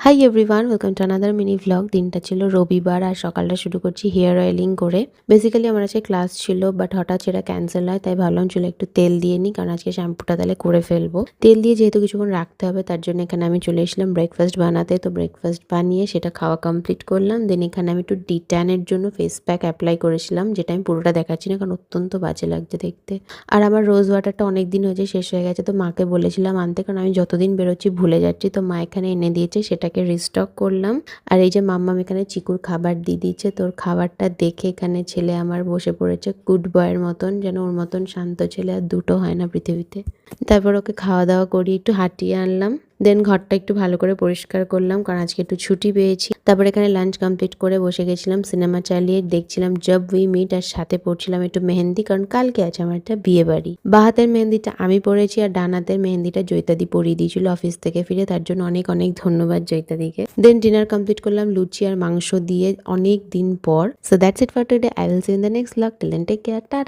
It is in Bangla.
Hi everyone, welcome to another mini vlog. দিনটা ছিল রবিবার আর সকালটা শুরু করছি হেয়ার অয়েলিং করে। বেসিক্যালি আমার আজকে ক্লাস ছিল, বাট হঠাৎ সেটা ক্যান্সেল হয়, তাই ভাবলাম চলো একটু তেল দিয়ে নিই, কারণ আজকে শ্যাম্পুটা তাহলে করে ফেলবো। তেল দিয়ে যেহেতু কিছুক্ষণ রাখতে হবে, তার জন্য এখানে আমি চলে এসেছিলাম ব্রেকফাস্ট বানাতে। তো ব্রেকফাস্ট বানিয়ে সেটা খাওয়া কমপ্লিট করলাম। দেন এখানে আমি একটু ডিট্যানের জন্য ফেস প্যাক অ্যাপ্লাই করেছিলাম, যেটা আমি পুরোটা দেখাচ্ছি না কারণ অত্যন্ত বাজে লাগছে দেখতে। আর আমার রোজ ওয়াটারটা অনেক দিন হয়েছে, শেষ হয়ে গেছে, তো মাকে বলেছিলাম আনতে, কারণ আমি যতদিন বেরোচ্ছি ভুলে যাচ্ছি। তো মা এখানে এনে দিয়েছে, সেটাকে রিস্টক করলাম। আর এই যে মাম্মাম এখানে চিকুর খাবার দিয়ে দিচ্ছে। তোর খাবারটা দেখে এখানে ছেলে আমার বসে পড়েছে গুড বয়ের মতন, যেন ওর মতন শান্ত ছেলে আর দুটো হয় না পৃথিবীতে। তারপর ওকে খাওয়া দাওয়া করি, একটু হাঁটিয়ে আনলাম। দেন ঘরটা একটু ভালো করে পরিষ্কার করলাম, কারণ আজকে একটু ছুটি পেয়েছি। তারপর এখানে লাঞ্চ কমপ্লিট করে বসে গেছিলাম সিনেমা চালিয়ে, দেখছিলাম জব উই মিট, আর সাথে পড়ছিলাম একটু মেহেন্দি, কারণ কালকে আছে আমার একটা বিয়ে বাড়ি। বাঁ হাতের মেহেন্দিটা আমি পড়েছি আর ডান হাতের মেহেন্দিটা জয়িতাদি পরিয়ে দিয়েছিল অফিস থেকে ফিরে, তার জন্য অনেক অনেক ধন্যবাদ জয়িতাদিকে। দেন ডিনার কমপ্লিট করলাম লুচি আর মাংস দিয়ে অনেক দিন পর। So that's it for today. I will see you in the next blog. Till then take care, tata.